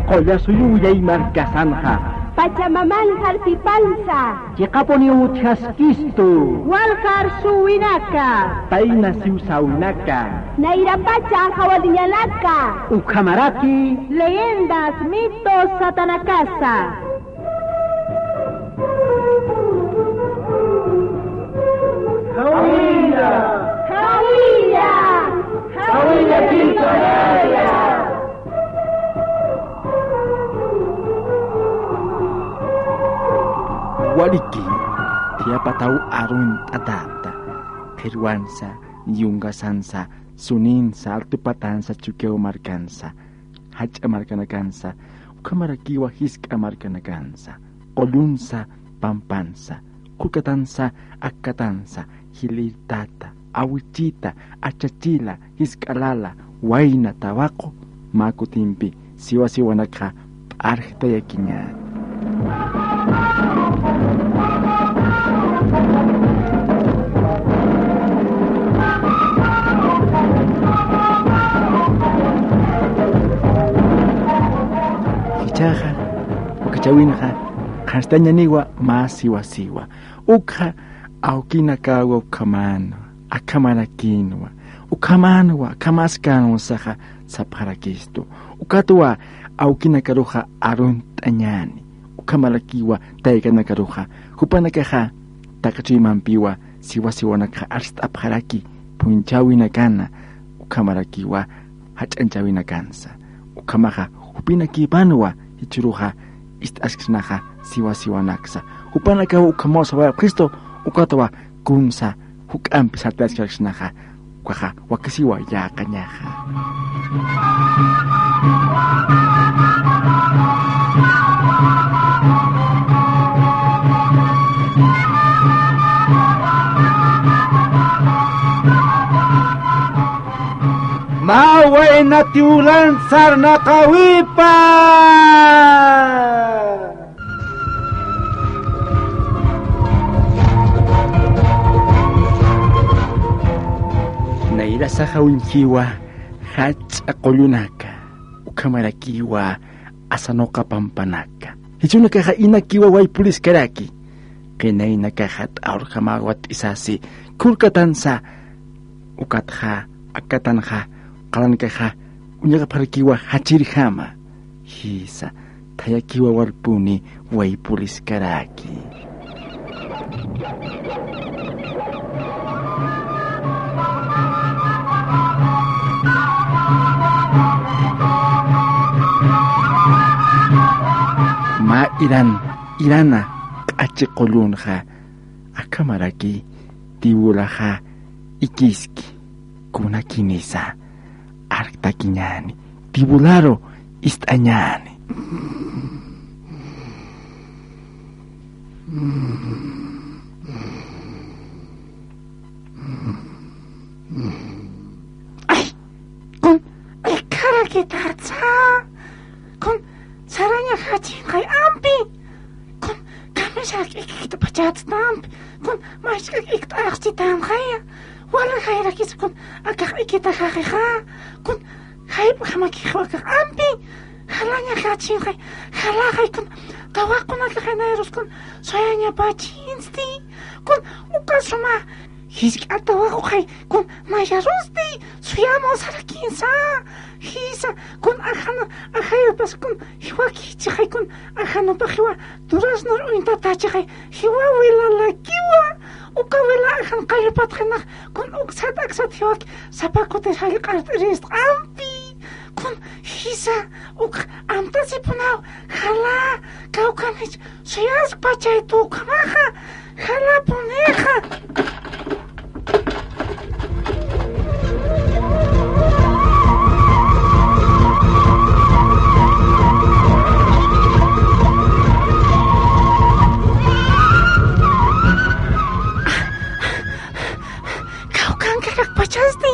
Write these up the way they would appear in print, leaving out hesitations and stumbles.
qolla suyuyay markasanja. Pachamamán harpipansa. Chiqapuni uthaskistu. Walkar suwinaka. Taina siusawinaka. Nairapacha hawadiñanaka. Ukamaraki. Leyendas, mitos, satanakasa. Hawilla. Hawilla. Hawilla Quintanilla. Waliki, tiapa tahu arun adapta, peruansa, yungasansa, suninsa, altupatansa, chukeo marcansa, hacha marcanacansa, ukamarakiwa hiska marcanacansa, olunsa, pampansa, kukatansa, akatansa, hilitata, awichita, achachila, hiskalala, waina, tabaco, makutimpi, siwasiwanaka, arjta yakiña. Hichaja, ukachawinja, castañaniwa más siwa. Ukha, aukinakawa ukamano, akamanakinwa, ukamanwa, kamaskanwa saja, saparakisto. Ukatua, aukinakaruja arun tañani. Ukamalakiwa, taikanakaruja, hupanakaja, takachimampiwa, siwasiwanaka arst apharaki, punchawinakana, ukamarakiwa, hachanchawinakansa. Ukamaja, upinakipanwa, hichuruja, istasknaja, siwasiwanaksa. Upanakawa ukamosa wa Cristo, ukatawa, kunsa, hukampi saltasknaja, ukaja, wakasiwa yakanyaja. Mawe natiulan sarna kawipa. Naira sa hawinkiwa hach akolunaka ukamarakiwa asanoka pampanaka. Hichunaka ha inakiwa way pulis karaki. Kinay nakahat aur kamawat isasi kurkatansa ukatha akatanha kalankaha unyaka parakiwa hachirihama hisa tayakiwa warpuni way pulis karaki. Ma irana achiqulunja akamaraki tiwulaja ikiski kunakinisa artakiñani tibularo istañani. Ay, kun ay karakitatsa kun saranya hachin kay ampi kun kami sak ikita pachat stamp kun mas ikita aksitan kaya wala kay rakis kun akak ikita kaya kun kay pamakikwa kak ampi halanya hachin kay halakay kun tawa kun akakaineros kun soyanya pachinsti kun ukasuma hisk atawa ko kay kun mayarusti suyamo sarakinsa hisa kun ahayo pas kun hiwaki chay kun ahano pa hiwa duras nor uinta tachi hiwa wila lakiwa ukawila ahan kayo patkhana kun uksat aksat hiwak sapakote hal qartrist ampi kun hisa amta sipunaw hala kaukanich suyas pachay tu kamaha hala puneja. Pachasti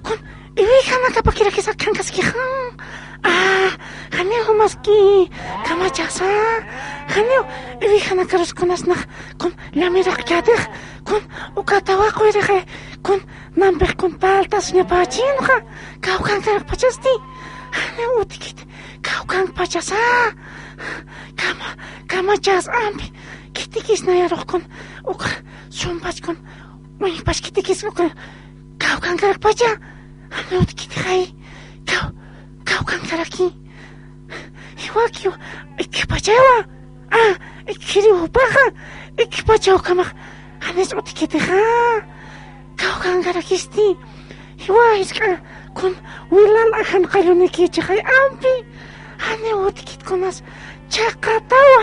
kun ibihana kapakira kisa kankaskihan haneo maski kamachasa haneo ibihana karuskunasna kun lamirak yadih kun ukatawako irege kun nampeh kun paltas nyapachinja kaukan karak pachasti Hane utikit. Kaukan pachasa. Kama chas ampi. Kitikis na yarok kon. Uka sumpach kon. Uñipach kitikis uka. Kaukan karak pacha. Hane utikit hai. Kaukan karaki. Iwakio. Ikipachewa. Ikiri upaha. Ikipachewa kama. Hanes utikit ha. Kaukan karakisti. Iwa kun wilan akan kaluniki cakay ampi. Hane utikit kunas chakatawa.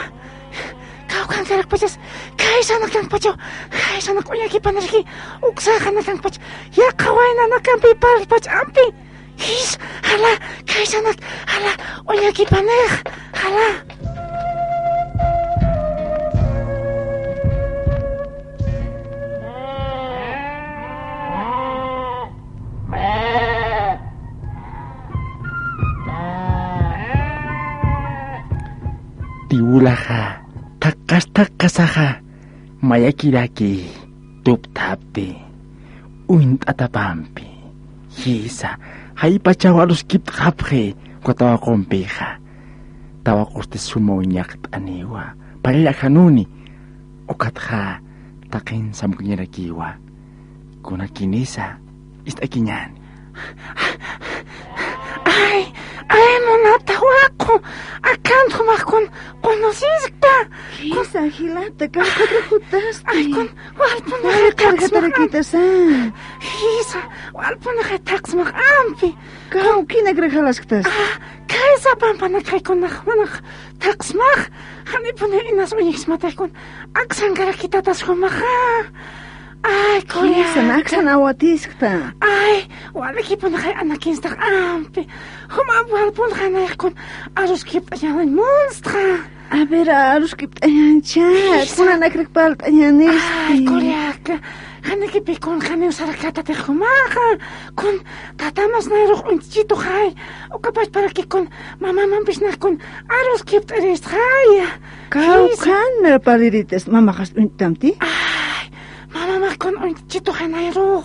Kaukan karak pachas. Kaisa na kang pachaw. Kaisa na kunyaki panarki. Uksakan na kang pachaw. Yakaway na nakampi pach ampi. His hala kaisa na hala unyaki paner. Hala. Tiulaha, takas-takasaha, mayakiraki, tuptapti, uintatapampi, hisa, haipachawarus kiptrapre, kwatawa kompeja, tawakoste sumoñakt aniwa, palilakanuni, okatha, takin samkunyarakiwa, kunakinisa, istakinyan. Ay, monatawako. Akan tumakon konosispa. Hisa, hilata, kakatakutas. Ay, kun walpon na Karkatarakitasan. Hisa, walpon na taksmak ampi. Kau kinagrahalasktas. Kaisa pampanakay kon nakmanak taksmak. Hanipon na inas uyiksmatay kon. Aksangara kitatas kumaka. Ay, kuya. Hisa, naksan awatiskta. Ay, walaki po na kay anakinstak ampi. Humabwal po na kay nakon. Aros kip ayan monstra. A ver, aruskip ayan chat. Kuna nakrikpalt ayan Ay, isti. kuya. Hanikipi kon kani usarakata te humaka. Kon tatamas na erok unchito kay. O kapag para ki kon mamamampis na kon. Aros kip erist kay. Kau kan palirites mamakas untamti. Mama kon chito hanayro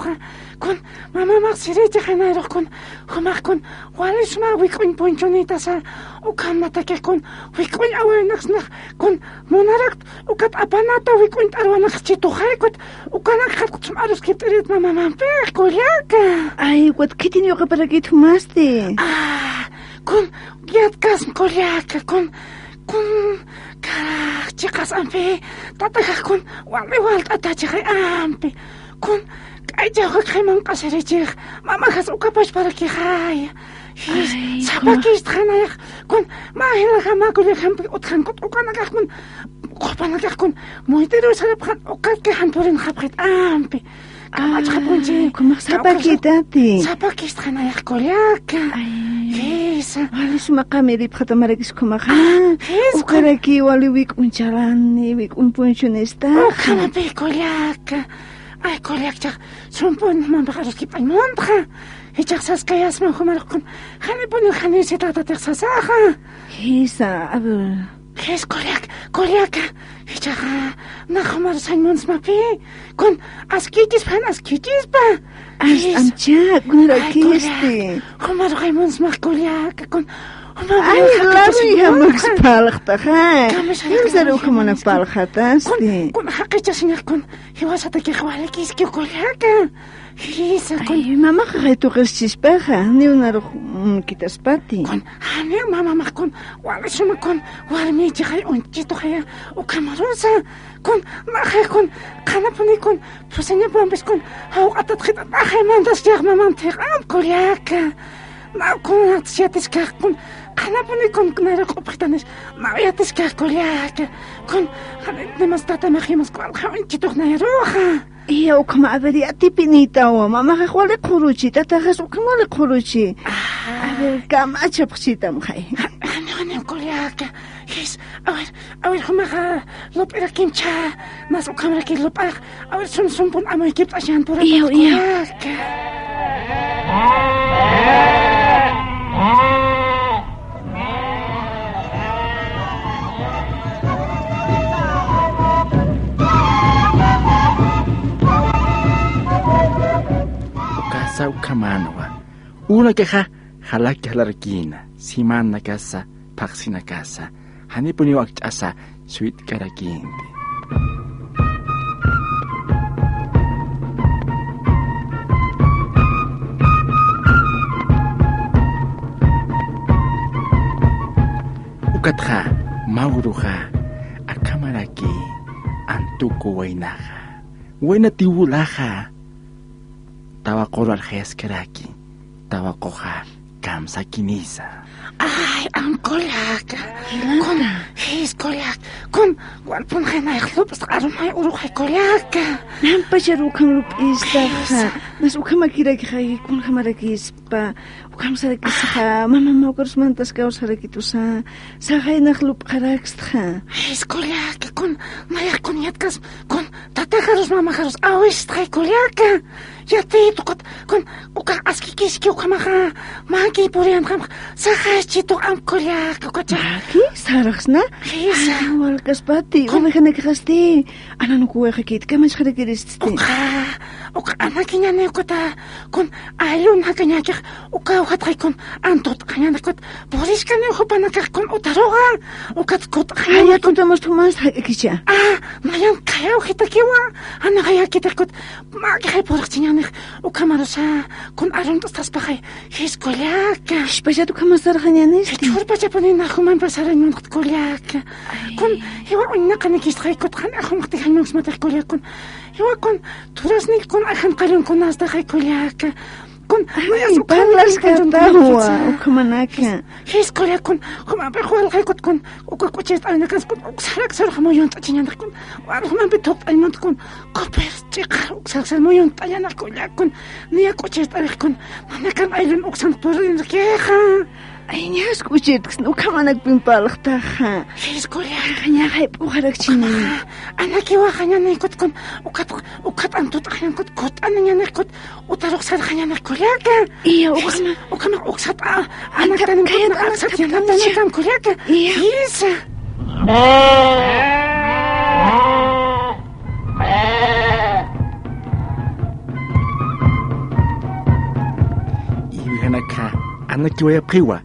kon mama sirete hanayro kon humak kon walis ma wikon ponchonita sa ukan matake kon wikon awanak na kon monarak ukat apanata wikon arwanak chito haykot ukanak khat kum aros kipterit mama pe kolyaka Ay, wat kitin yo kaparagit humaste. kon giat kas kolyaka kon karak chikas ampe tataka kon wal tatachik ampe kon kaya kay mang kasirechik mama kas ukapash para ki hay sabakis tanayak kon mahila hamakuli hampi utkan kot ukanak kon kopanak kon moitero sarap ukat ke hampurin khaprit ampe Kamachkapunji. Kumaksapakitati. Sapakis tanayak kolyaka. Hisa. Walis makamirip katamaragis kumaka. Ukaraki waliwik unchalani wik unpunsyonista. Kamapi kolyaka. Ay kolyak chak. Sumpun mambakaros kipay montra. Ichak saskayas man humarakon. Hanipun yung hanisi tatatek sasaha. Hisa, abel. His kolyaka. Ichak nakamarasan mons mapi. Kun askitis pa. Amcha, kunarakisti. Humarakay mons makolyaka. Kun Ay, lari hamagspalakta ka. Himsaro ka mo nagpalakatasti. Kun hakichas niya kun hiwasata kikwalakis kolyaka. Hisa kun Ay, mama kakaitukis chispaha. Niunaro kitaspati. kun hani mama makun wala suma kun warmi jikay unchito kaya ukamarusa kun nakay kun kanapuni kun pusanya pambis kun hawak atat kita nakay mandas jak mamantik am kolyaka na kun natsiyatis kak kun kanapuni kun narak upitanis nawiyatis kak kolyaka kun hanit nimas tatamakimas kun unchito na yaruha Iya, ukama aberi atipinita wa mama kakwali kuruchi. Tatakas ukamali kuruchi. Aber kama achapksita mkhay. Ano kolyaka. Yes, awir humaka lopera kimcha. Mas ukamara ki lopak. Awir sumpun amoy kipt asyan pura kolyaka. Ukasa ukamanowa. Una keha halaki halarkina, simana kasa, paksina kasa, hanipuni wakchasa, sweet karakindi. Ukatha, mauruha, akamaraki, antuku wainaha, waina tiwulaha, tawakorar heskeraki, tawakoha, kamsa kinisa. Ay, ang kolak. Kun, his kolak. Kun, walpun hay na ikhlupas, aron may uruk hay kolak. Nampasharukang lupista. Mas ukamakiraki hay kun hamarakispa. Ukam sarakisha. Mama maukarus mantas kaus harakitusa. Sahay naklup karaksta. His kolak. Kun, mayak kun yatkas. Kun, tatakarus mamakarus awis hay kolak. Yati tukot. Kun, uka askikiski ukamaha. Magi purian kam. Sahay chito am kolak. Ukacha. Magi? Saraksna? Hisa. Walkas pati. Umehanakasti. Ananukuwe hakit. Kamach harakiristi. Uka anakinya ne ukata. Kun, ayun hakanyakik. Uka ukatay kun. Antot kanyanakot. Boris kanya upanakak kun utaroga. Ukat kot Kaya kun tamas tumas hakicha. Mayan kaya ukitakiwa. Anakaya kitakot. Magkay porak sinyanik. Ukamarusa. Kun aron tas pakay. His kolak. Shpasha tu kamasar hanyanis. Chur pa japonin na human pasaran mo kolak. Kun hiwa unna kanikis kay kot kan akong matihan mo smatak kolak kun. Hiwa kun turas ni kun akan kalon kun nasta kay kolak. Kun Ay, parlas katawa. Ukamanaka. His kolak kun human pa huwal kay kot kun. Ukakuchit ay nakas kun. Uksarak sarok mo yun tachinyanak kun. Waro human pitok ay mont kun. Kopers chikar uksarak mo yun tayanak kolak kun. Niya kuchit ay kun. Manakan aylun uksang turin keha. Ay, niya skuchit. Ukamanak pimpalaktaha. His kolak. Kanya kay pukarak chini. Anakiwa kanya na ikot kun. Ukat antot kanya kot. Kot ananya na ikot. Utarok sa kanya na kolak. Iya, Ukama uksat anak tanong kot na aksat yan. Natanakam kolak. Iya. Yes. Iwihanaka, anakiwa ya priwa.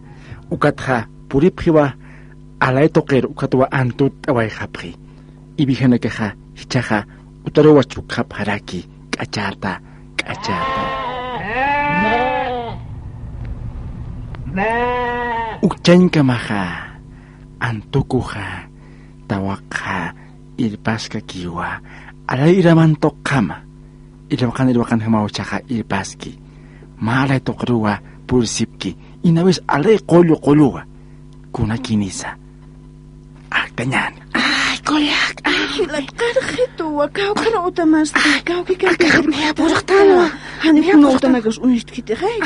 Ukatha, puri priwa, alay toker ukatwa antut away hapri. Ibihanaka, hichaha, utarowa chukhap haraki, kachata. Ukchain kamaha, antukuha, tawakha, ilpaska kiwa, alay iraman tokama. Ilwakan hamauchaha ilpaski. Malay tokruwa, pursipki. Inawes alay kolo kuna kinisa. Ganyan. Ay, kolak. Hilat karkhito. Wakaw ka na utamas. Ikaw kikang Maya purak tanwa. Hani kuno utanagas unist kiti kay.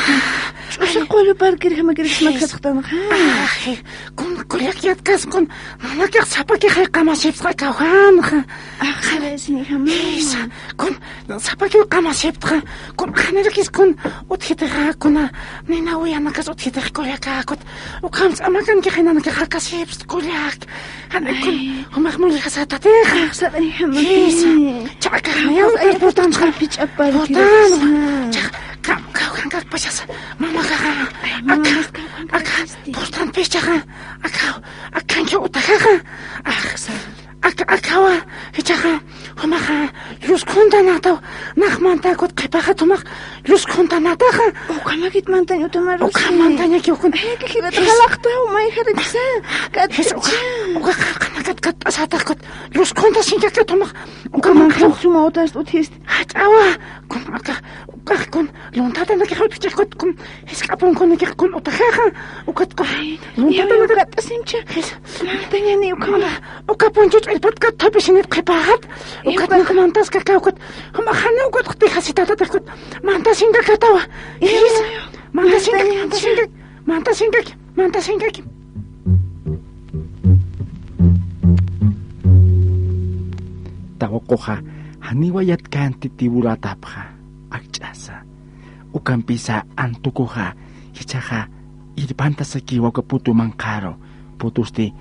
Sa kolo parkir hamagiris magkasaktan ka. Ay, kun kolak yatkas kun. Nanakyak sapaki kay kamasip sa kawan. Akhalasi hamisa. Kun sapaki kamasip ka. Kun kanirakis kun uthitera kuna. Ninawi anakas uthitera kolak akot. Ukams amakan kikina nakakasip kolak. Hanay kun humahmul ka sa tateka. Sabi hamisi. Tsaka mayaw ay Portan ka pitch up pa. Tsaka kang pasas. Mama ka. Portan pitch ka. Akan ka utaka ka. Akawa. Tsaka humaka. Lus kunta nataw. Nakmantakot kay pakatumak. Lus kunta nataka. Ukamakit mantan utamaros. Ukamantanya kiyokun. Ay, kikilat halakta. Umay haragsa. Ukakanakat asatakot. Lus kunta sinkakatumak. Ukamangkok sumautas utist. Awa. Kun luntata nakikipitchakot. Kun iskapon kun nakikun utakaha. Ukat ko. Luntata nakatasimcha. Mantanya ni ukama. Ukapon chuch ilpat tapisinit kipahat. Ukat nakamantas kakawkot. Humakana ukot kutihasitatakot. Mantasin kakatawa. Mantasingak. Tawakoha, haniwayat kan titibula tapha, akchasa. Ukampisa antukoha, hichaha, irpanta sa kiwa ka puto mangkaro, putusti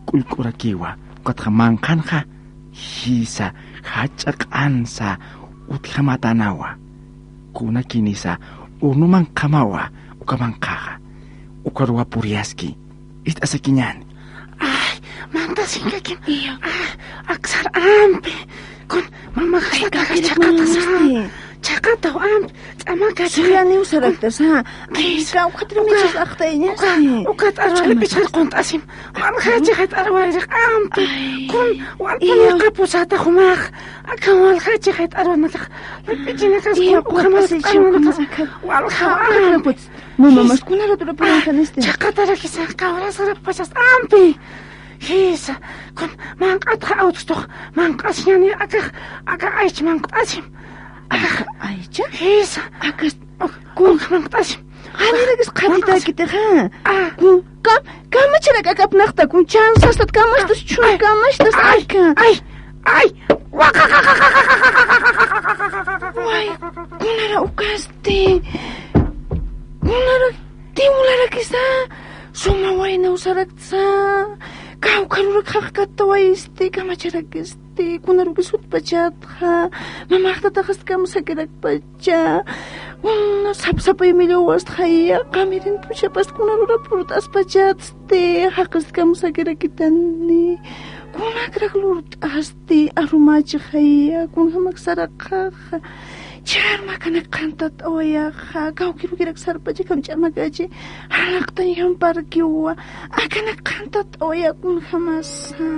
kulkura kiwa, katha mangkanha, hisa, hachak ansa, uthamatanawa. Kuna kinisa, unumang kamawa, ukamangkaha. ukarwa puriaski. Istasakiñani. Ay, mantasinkakin. Aksar ampi. Kun mama kasataqa chaqata ampi. T'amaka Suyani usaraktasá. Ika uqatrimichis aqtayñasni. Uqat arwali pichar quntasim. Walhachi hat arwariq ampi. Kun walpaniqa pusata humaq. Akan walhachi hat arwanalaq. Pichinakas uqamas arwanalaq. Walha Mama maskunara turapurankaniste. Chaqatarakisa qawrasara pachas ampi. Hisa, kun manqatqa awtustuq manqasñani aka aych manqasim. Aycha? Hisa, kun manqasim. Aniragis qatitakitaqa. Kun kamacharaqa kapnaqta kun chansastat kamashtas chuna kamashtas aka. Ay. Wai, kunara ukaste. Kunara timularaqisa. Suma wayna usaraksa. Kawkarurak haqkatawaiste kamacharaqiste. Kunarukis hutpachatqa. Mamaqtataqas kamsakirakpacha. Sapsapay millawastqaya. Qamirin puchapas kunarura purt'aspachatste. Haqas kamsakirakitani. Kunakrak lurt'asti arumachiqhaya. Kunhamaksaraqaqa. Charmakanak qantat awayaqa. Kawkirukirak sarpacha kamch'armakachi. Halaqtan yamparkiwa. Akanak qantat awayakun hamasa.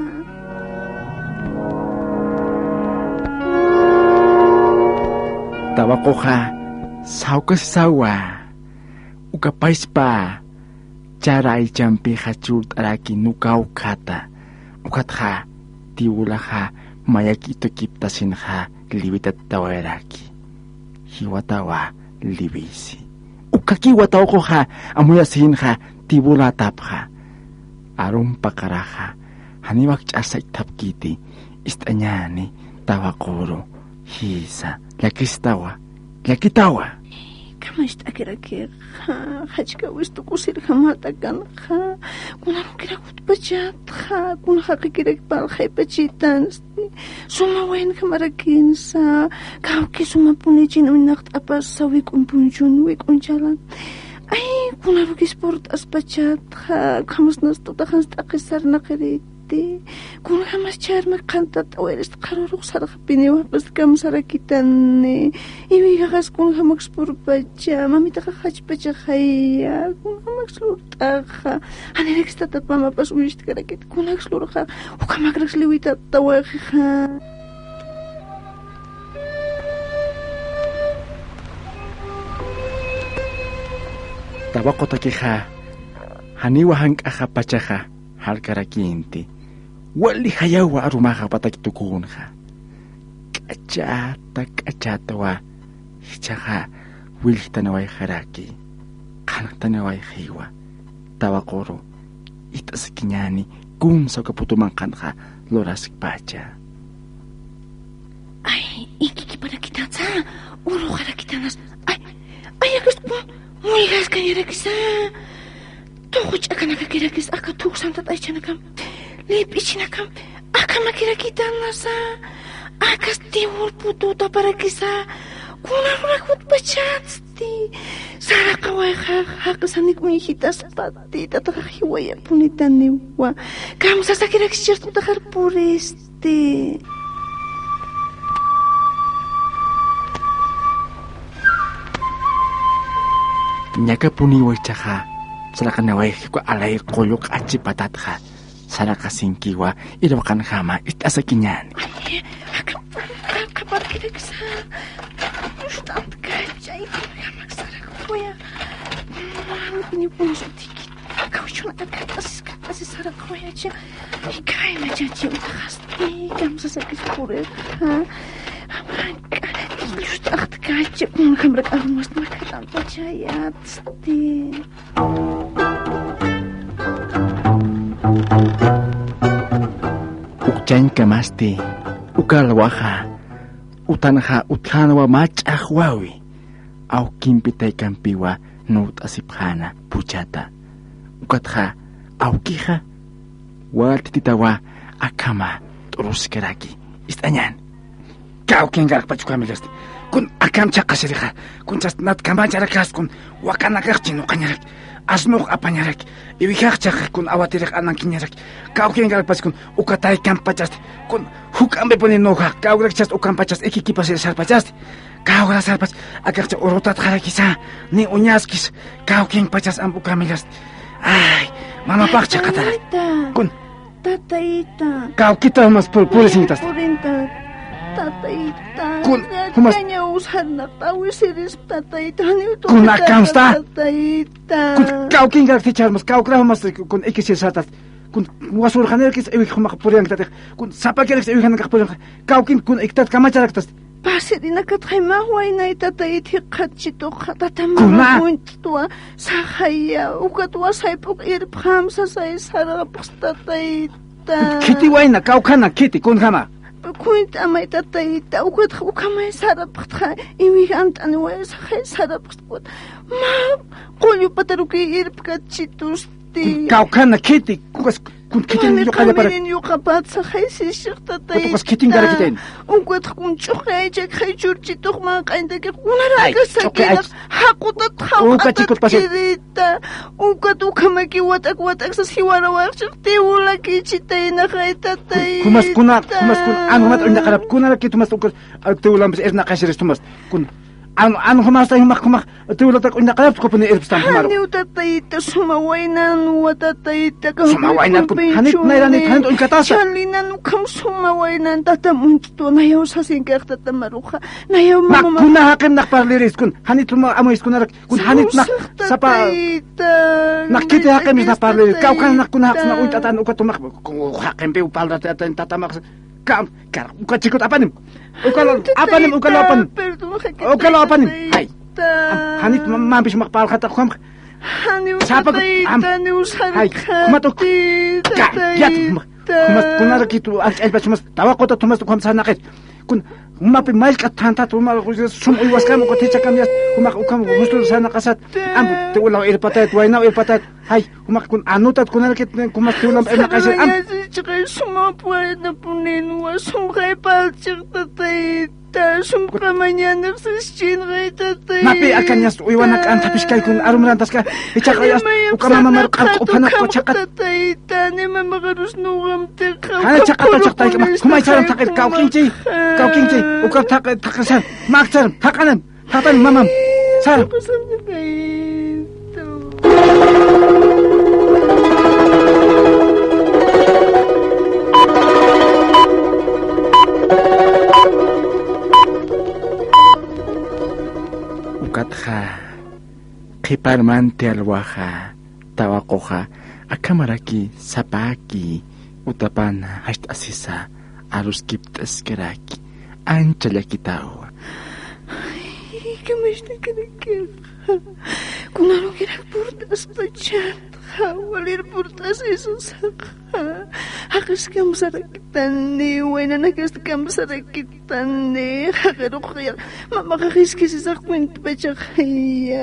Tawakoha saukas sawa. Ukapaispa. Charay champi hachurt araki nukau kata. Ukatha tiulaha mayakito kiptasinha libitat tawairaki. Hiwatawa libisi. Ukaki watawkoha amuyasinha tibula tapha. Arum pakaraha. Haniwak chasay tapkiti. Istanyani tawakoro. Hisa. Lakitawa. Kamashta akirakirqa. Hachka wistu kusirqa matakanqa. Kunarukirak utpachatqa. Kunahaqa kirakpalqay pachitansti. Suma waynqa marakinsa. Kawki suma punichin uynaqta apas sawik'un punchun wik'unchalan. Ay, kunarukis portas pachatqa. Kamasnastota hansta aqisarnaqiriti. Kun hamas charma qantat awaris qaruruq sarqapini wapas kamsarakitani. Iwiqaqas kun hamax purpacha. Mamitaqa hachpacha khaya. Kun hamax lurtaqa. Anirekstata pamapas uyishtiqarakit. Kun hax lurqa. Ukamakraks liwita tawaqiqa. Tawakotakiha. Haniwa hankaha pachaha. Halkarakinti. Wali hayawa arumaha patakitukunha. Kachata wa. Hichaha. Wilhitanaway haraki. Kanaktanaway hiwa. Tawakoro. Itasikinyani. Kung sa kaputumangkanha. Lorasik pacha. Ay, ikikiparakitasa. Uruharakitanas. Ay, akas po. Muigas kanyarakisa. Tuhuch akanakakirakis aka tuksantat aychanakam. Lipichinakam. Akamakirakitannasa. Akas tiwul pututa parakisa. Kunarurakut pachatsti. Sarakaway hakasanik mihitas pati. Tatakahiwaya punitaniwa. Kamsasakirakis chirtutakar puristi. Nyaka puniway chaka. Salakanaway ko alay koyok achi patatha. Salakasinkiwa ilawakan hama itasakinyan. Ay, kapag kinagsa. Ustant kachay. Magsarakawaya. Nipunos utikit. Kawchon agakatas sarakawaya siya. Ikay na dyan siya utakasti. Kamsasakis puret. Ustant kachay. Kung kamrak arumas na makatanta siya. Yatsti. Ukchan kamasti, ukalwaha, utanha uthanwa machahwawi, au kimpitay kampiwa nut asiphana puchata. Ukatha, au kiha, watititawa akama turuskeraki. Istanyan. Kau kengarak pachukamilasti. Kun akam chakasiriha, kun chasnat kamacharakas kun wakanakach chino kanyarak. asnuq apañarak iwihaqchaq kun awatiriq anankiñarak kawkingalpas kun ukataykanpachas kun huk'ambe puni nuqaq kawrakchas ukanpachas ikikipas sarpachas kawrasarpas akaqcha urutat qarakisa ni uñaskis kawkinpachas am ukamilas ay mamapaqcha qatara kun Tataita. kawkita mas purisintas Purinta. Tataita. Kun, humas- Kanya usar na tawisiris tataita. Kun akamsta. Tataita. kun kawkingal ticharmas kawkramas kun ikisirsatas kun wasurqanerkis iwikhumaq purianqtataq kun sapakerkis iwihanaqaq purianqa kawkin kun iktat kamacharaktas Pasirina katqayma waynay tataiti qachito Kuna. qatatama kuntua sahaya ukatua saypuk irpam sasay sarapus tataita. kiti wayna kawkhana kiti kun hama Kuint amay tataita ukat ukamay sarapqa imi antani way sahay sarapqa ma qolyo pataruki irpkachitusти. kawkhana kiti kukas kun kiti yuqala para Kamirin yuqapat sahay sishir tataita. Kutukas kitin garakiten. Ukat kunchuqay jakhay churchituq maqaindaki Ay, kunaraka chukay, ay. sakinak haqutat Uka chikut pasir. kirita. Ukat ukamaki watak sas hiwarawaqchik tiwulaki chitaynahay tataita. kumas kun anumat uñaqarap kunaraki tumas ukas tiwulampis irnaqashiris tumas kun anu humas tay humaq tiwulatak uñaqarap kupuni irpstam humaro Haniw tataita sumawaynan wa tataita Sumawaynan kun hanit nairanit hanit uñqatasa Chalinan ukam sumawaynan tatamunchto nayaw sasinkaq tatamaruqa nayaw mama makuna haqim naqparliris kun hanit luma amuis kunarak kun hanit naq sapa nakiti haqim is naqparliris kawkan naqkuna haqs naq uytatan ukatumaq haqim pe upalrata tatamaq kam kar ukachikut apanim ukalo apanim ukalo apanim hay hanit mampis maqpalqata kham Haniw Sapa ko- tataita niw hay kumatok yat kumas kunaraki tu alpas tumas tawaqota tumas kham sanaqet kun mapi mailka tanta tuma sum uywas kam ko techa kam yas kuma ukam gusto sanaqasat am te ulaw irpatat wayna irpatat hay kuma kun anutat kunaraki kumas te ulam naqasir am Chikay sumapuan na punin wa sumkay palchik tataita sumka manyanak sa shinray tataita. mapi akanyas uywanak an tapiskay kun arumrantas ka ichaqayas ukama mamar qalq upanak ko chaqat tataita ni mamakarus nungam teka. Hana chaqata chaqtay kumay charam taqir kawkinchi ukam taqirsan maqcharam taqanan taqan mamam sar Kasam na kaito. ukatha qiparman tialwaja tawakoja akamaraki sapaki utapana hasht asisa aruskiptas keraki ancha llakitawa Kamishna kanakil. Kunano kirak purtas pachat. Walir purtas esos. Hakas kam sarakitan ni. Wayna nakas kam sarakitan ni. Hakero kaya. Makakakiskis sa kwento pachat.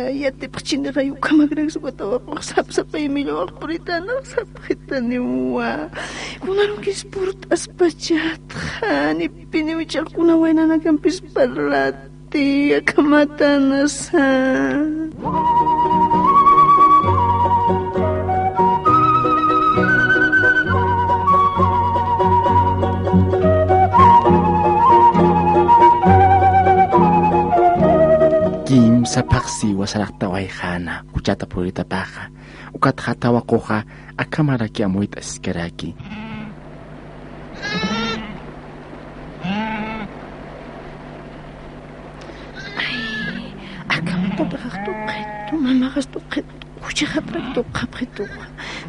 Yate pachina kayo kamagrang sa katawa ko. Sapsapay milo ak puritan. Sapakitan ni wa. Kunano kis purtas pachat. Ni piniwichak kuna wayna nagampis palat. Kamatanasan. Kim sa paksi wasarak taway khana uchata purita paja ukat khatawa koha akamaraki amuit askeraki Mamakas tuqit uchahatrak tuqapqituq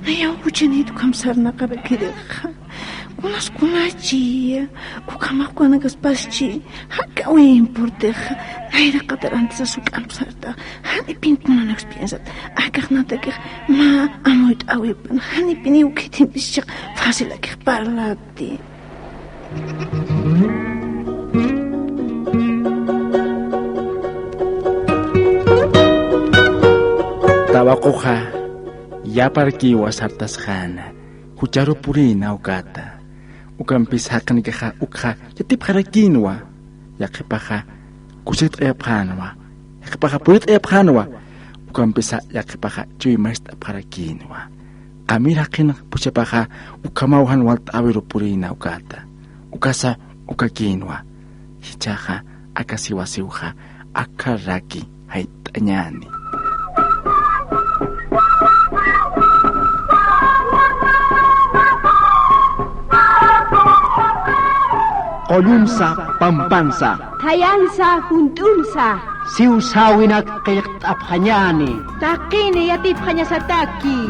nayaw uchanit kamsarna qarakiriqa kunas kunachi ukamaqkuanakas paschi hakawi importeqa nayra qatarantis asukamsarta hanipin kunanakas piensat akaqnatakiq ma amoyt awipan hanipini ukitinpischaq fácil akih parlati tawakoja yaparki wasartas khana hucharo purina ukata ukampis hakanikaja ukha yatip harakinwa yaqipaja kusit ephanwa yaqipaja purit ephanwa ukampesa yakipaja chui maestra para kinwa. Amira kin puchapaja ukamauhan walt awiru purina ukata. Ukasa ukakinwa. Hichaja akasiwasiuja akaraki haitanyani. Kolumsa pampansa, Tayansa juntunsa. siusawinak kayak apanyani. Takini yatip kanya sa taki.